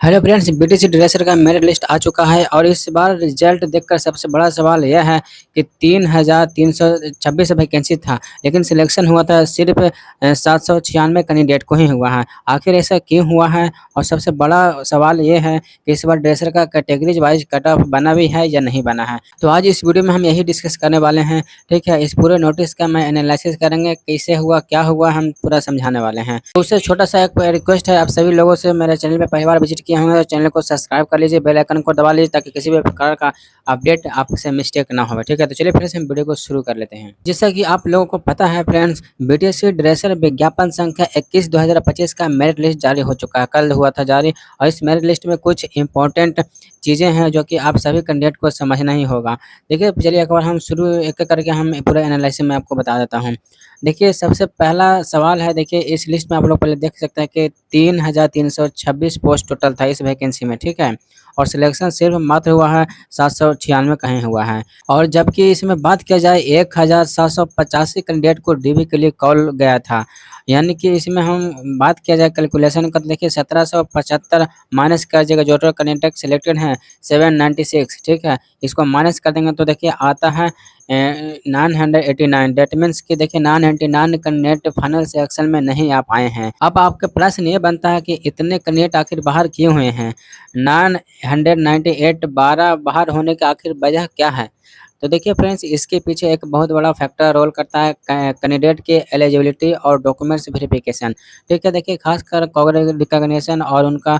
Hello friends, BTC dresser का merit list आ चुका है और इस बार रिजल्ट देखकर सबसे बड़ा सवाल यह है कि 3,326 वैकेंसी था, लेकिन सिलेक्शन हुआ था सिर्फ 796 कैंडिडेट को ही हुआ है। आखिर ऐसा क्यों हुआ है? और सबसे बड़ा सवाल ये है कि इस बार ड्रेसर का कैटेगरीज वाइज कट ऑफ बना भी है या नहीं बना है। तो आज इस वीडियो में हम यही डिस्कस करने वाले हैं। ठीक है, इस पूरे नोटिस का मैं एनालिसिस करेंगे, कैसे हुआ, क्या हुआ, हम पूरा समझाने वाले हैं। तो उससे छोटा सा एक रिक्वेस्ट है आप सभी लोगों से, मेरे चैनल पे पहली बार विजिट किए होंगे तो चैनल को सब्सक्राइब कर लीजिए, बेल आइकन को दबा लीजिए ताकि किसी भी प्रकार का अपडेट आपसे मिस्टेक ना हो। ठीक है, तो चलिए फ्रेंड्स हम वीडियो को शुरू कर लेते हैं। जैसा कि आप लोगों को पता है फ्रेंड्स, बीटीसी ड्रेसर विज्ञापन संख्या 21/2025 का मेरिट लिस्ट जारी हो चुका है, कल हुआ था जारी। और इस मेरिट लिस्ट में कुछ इंपॉर्टेंट चीज़ें हैं जो कि आप सभी कैंडिडेट को समझना ही होगा। देखिए चलिए एक बार हम शुरू एक एक करके हम पूरा एनालिसिस में आपको बता देता हूँ। देखिए सबसे पहला सवाल है, देखिए इस लिस्ट में आप लोग पहले देख सकते हैं कि 3,326 पोस्ट टोटल था इस वैकेंसी में। ठीक है, और सिलेक्शन सिर्फ मात्र हुआ है 796 कहीं हुआ है। और जबकि इसमें बात किया जाए 1,785 कैंडिडेट को डीवी के लिए कॉल गया था, यानी कि इसमें हम बात किया जाए कैलकुलेशन का, तो देखिए 1775 माइनस कर दीजिएगा, जो टोटल कैंडिडेट सिलेक्टेड हैं 796। ठीक है, इसको माइनस कर देंगे तो देखिए आता है 989। डेट मीन्स कि देखिए 999 कैंडिडेट फाइनल सिलेक्शन में नहीं आ पाए हैं। अब आपका प्रश्न ये बनता है कि इतने कैंडिडेट आखिर बाहर क्यों हुए हैं? 998 12 बाहर होने का आखिर वजह क्या है? तो देखिए फ्रेंड्स, इसके पीछे एक बहुत बड़ा फैक्टर रोल करता है कैंडिडेट के एलिजिबिलिटी और डॉक्यूमेंट्स वेरिफिकेशन। ठीक है, देखिए खासकर कॉलेज रिकॉग्निशन और उनका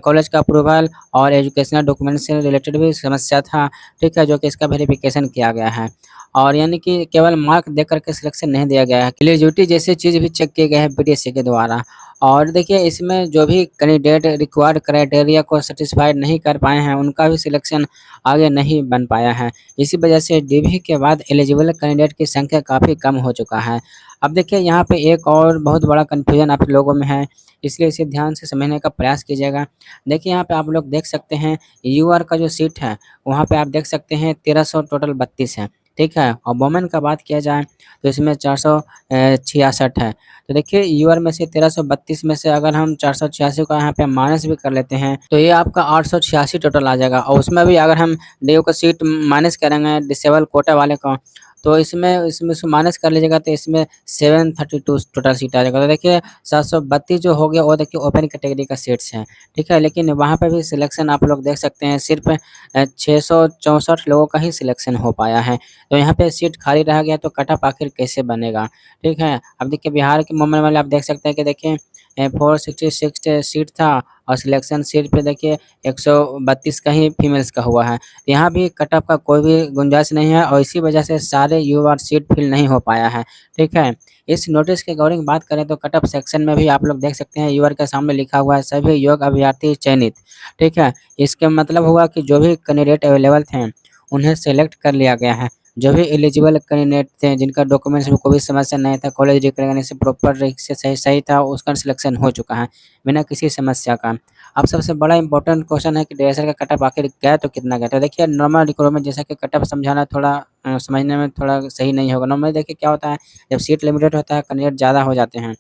कॉलेज का अप्रूवल और एजुकेशनल डॉक्यूमेंट से रिलेटेड भी समस्या था। ठीक है, जो कि इसका वेरिफिकेशन किया गया है। और यानी कि केवल मार्क देख करके सिलेक्शन नहीं दिया गया है, एलिजिबिलिटी जैसी चीज़ भी चेक किए गए हैं बीटीएससी के द्वारा। और देखिए इसमें जो भी कैंडिडेट रिक्वायर्ड क्राइटेरिया को सेटिस्फाइड नहीं कर पाए हैं, उनका भी सिलेक्शन आगे नहीं बन पाया है। इसी वजह से डीवी के बाद एलिजिबल कैंडिडेट की संख्या काफ़ी कम हो चुका है। अब देखिए यहाँ पे एक और बहुत बड़ा कन्फ्यूजन आप लोगों में है, इसलिए इसे ध्यान से समझने का प्रयास कीजिएगा। देखिए यहाँ पे आप लोग देख सकते हैं यूआर का जो सीट है, वहाँ पे आप देख सकते हैं 1300 टोटल 32 है। ठीक है, और वोमेन का बात किया जाए तो इसमें 466 है। तो देखिए यूआर में से 1332 में से अगर हम 486 को यहाँ पे माइनस भी कर लेते हैं तो ये आपका 886 टोटल आ जाएगा। और उसमें भी अगर हम डीयू का सीट माइनस करेंगे डिसेबल कोटा वाले का, तो इसमें इसमें से माइनस कर लीजिएगा तो इसमें 732 टोटल सीट आ जाएगा। तो देखिए 732 जो हो गया वो देखिए ओपन कैटेगरी का सीट्स हैं। ठीक है, लेकिन वहाँ पे भी सिलेक्शन आप लोग देख सकते हैं सिर्फ 664 लोगों का ही सिलेक्शन हो पाया है। तो यहाँ पे सीट खाली रह गया तो कट ऑफ आखिर कैसे बनेगा? ठीक है, अब देखिए बिहार के मामले में आप देख सकते हैं कि देखिए 466 सीट था और सिलेक्शन सीट पे देखिए 132 का ही फीमेल्स का हुआ है। यहाँ भी कट ऑफ का कोई भी गुंजाइश नहीं है और इसी वजह से सारे युवा सीट फिल नहीं हो पाया है। ठीक है, इस नोटिस के अकॉर्डिंग बात करें तो कट ऑफ सेक्शन में भी आप लोग देख सकते हैं यूआर के सामने लिखा हुआ है सभी योग्य अभ्यर्थी चयनित। ठीक है, इसका मतलब हुआ कि जो भी कैंडिडेट अवेलेबल थे उन्हें सेलेक्ट कर लिया गया है। जो भी एलिजिबल कैंडिडेट थे जिनका डॉक्यूमेंट्स में कोई समस्या नहीं था, कॉलेज रिकॉग्निशन प्रॉपर से सही सही था, उसका सिलेक्शन हो चुका है बिना किसी समस्या का। अब सबसे बड़ा इंपॉर्टेंट क्वेश्चन है कि ड्रेसर का कट ऑफ आखिर गया तो कितना गया? तो देखिए नॉर्मल रिक्रूटमेंट जैसा कि कट ऑफ समझाना थोड़ा समझने में थोड़ा सही नहीं होगा। नॉर्मली देखिए क्या होता है, जब सीट लिमिटेड होता है कैंडिडेट ज़्यादा हो जाते हैं,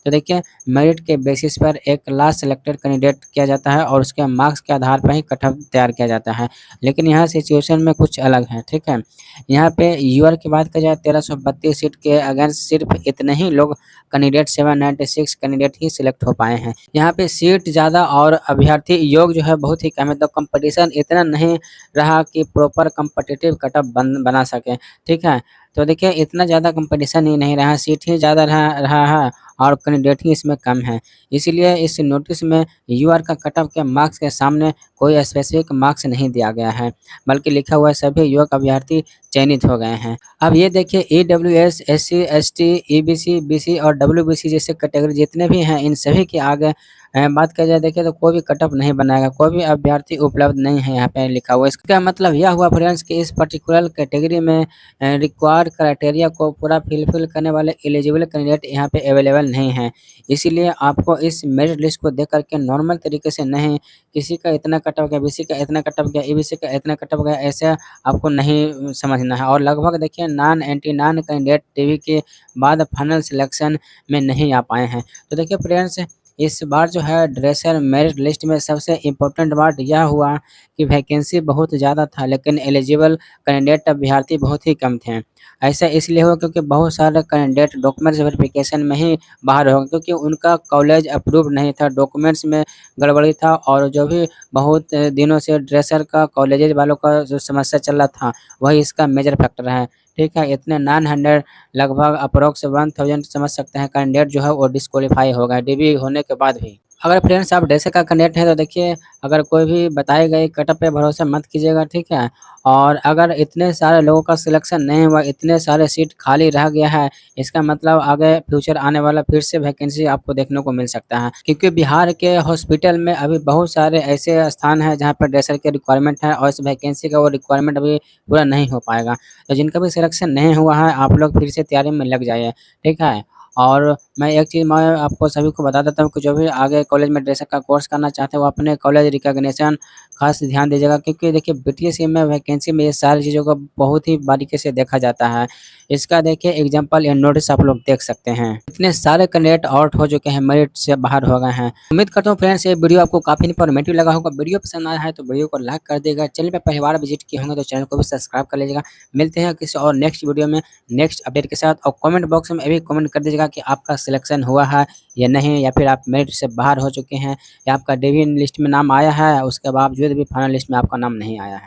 तो देखिए मेरिट के बेसिस पर एक लास्ट सेलेक्टेड कैंडिडेट किया जाता है और उसके मार्क्स के आधार पर ही कट ऑफ तैयार किया जाता है। लेकिन यहाँ सिचुएशन में कुछ अलग है। ठीक है, यहाँ पे यूआर की बात की जाए 1332 सीट के अगेंस्ट सिर्फ इतने ही लोग कैंडिडेट 796 कैंडिडेट ही सिलेक्ट हो पाए हैं। यहाँ पे सीट ज़्यादा और अभ्यर्थी योग जो है बहुत ही कम है, तो कंपटीशन इतना नहीं रहा कि प्रॉपर कम्पिटिटिव कट ऑफ बना सके। ठीक है, तो देखिए इतना ज़्यादा कंपटीशन ही नहीं रहा, सीट ही ज़्यादा रहा है और कैंडिडेट ही इसमें कम है। इसीलिए इस नोटिस में यूआर का कट ऑफ के मार्क्स के सामने कोई स्पेसिफिक मार्क्स नहीं दिया गया है, बल्कि लिखा हुआ है सभी युवक अभ्यर्थी चयनित हो गए हैं। अब ये देखिए EWS, SC, ST, EBC, BC और डब्ल्यूबीसी जैसे कैटेगरी जितने भी हैं, इन सभी के आगे बात किया जाए देखिए तो कोई भी कट ऑफ नहीं बनाएगा, कोई भी अभ्यर्थी उपलब्ध नहीं है यहाँ पे लिखा हुआ। इसका मतलब यह हुआ फ्रेंड्स कि इस पर्टिकुलर कैटेगरी में रिक्वायर्ड क्राइटेरिया को पूरा फिल करने वाले एलिजिबल कैंडिडेट यहाँ पे अवेलेबल नहीं है। इसीलिए आपको इस मेरिट लिस्ट को देख करके नॉर्मल तरीके से नहीं, किसी का इतना कट ऑफ गया, बीसी का इतना कट ऑफ गया, ईबीसी का इतना कट ऑफ गया, ऐसा आपको नहीं समझना है। और लगभग देखिए 989 कैंडिडेट टीवी के बाद फाइनल सिलेक्शन में नहीं आ पाए हैं। तो देखिए फ्रेंड्स, इस बार जो है ड्रेसर मेरिट लिस्ट में सबसे इम्पोर्टेंट बात यह हुआ कि वैकेंसी बहुत ज़्यादा था, लेकिन एलिजिबल कैंडिडेट अभ्यर्थी बहुत ही कम थे। ऐसा इसलिए हुआ क्योंकि बहुत सारे कैंडिडेट डॉक्यूमेंट्स वेरिफिकेशन में ही बाहर हो गए, क्योंकि उनका कॉलेज अप्रूव नहीं था, डॉक्यूमेंट्स में गड़बड़ी था, और जो भी बहुत दिनों से ड्रेसर का कॉलेजेज वालों का जो समस्या चल रहा था, वही इसका मेजर फैक्टर है। ठीक है, इतने 900 लगभग अप्रोक्स 1000 समझ सकते हैं कैंडिडेट जो है वो डिस्क्वालीफाई हो गए डिग्री होने के बाद भी। अगर फ्रेंड्स आप ड्रेसर का कैंडिडेट हैं तो देखिए, अगर कोई भी बताई गई कटअप पे भरोसा मत कीजिएगा, ठीक है? और अगर इतने सारे लोगों का सिलेक्शन नहीं हुआ, इतने सारे सीट खाली रह गया है, इसका मतलब आगे फ्यूचर आने वाला फिर से वैकेंसी आपको देखने को मिल सकता है। क्योंकि बिहार के हॉस्पिटल में अभी बहुत सारे ऐसे स्थान हैं जहाँ पर ड्रेसर की रिक्वायरमेंट है, और इस वैकेंसी का वो रिक्वायरमेंट अभी पूरा नहीं हो पाएगा। तो जिनका भी सिलेक्शन नहीं हुआ है, आप लोग फिर से तैयारी में लग जाइए, ठीक है? और मैं एक चीज़ मैं आपको सभी को बता देता हूँ कि जो भी आगे कॉलेज में ड्रेसर का कोर्स करना चाहते हैं, वो अपने कॉलेज रिकॉग्निशन खास ध्यान दीजिएगा, क्योंकि देखिए बीटीएस में वैकेंसी में ये सारी चीज़ों को बहुत ही बारीकी से देखा जाता है। इसका देखिए एग्जांपल या नोटिस आप लोग देख सकते हैं। इतने सारे कैंडिडेट आउट हो चुके हैं, मेरिट से बाहर हो गए हैं। उम्मीद करता हूँ फ्रेंड्स ये वीडियो आपको काफ़ी इन्फॉर्मेटिव लगा होगा। वीडियो पसंद आया है तो वीडियो को लाइक कर देगा। चैनल पे पहली बार विजिट किए होंगे तो चैनल को भी सब्सक्राइब कर लीजिएगा। मिलते हैं किसी और नेक्स्ट वीडियो में नेक्स्ट अपडेट के साथ, और कमेंट बॉक्स में भी कमेंट कर दीजिएगा कि आपका सिलेक्शन हुआ है या नहीं, या फिर आप मेरिट से बाहर हो चुके हैं, या आपका डिवीजन लिस्ट में नाम आया है उसके बावजूद भी फाइनल लिस्ट में आपका नाम नहीं आया है।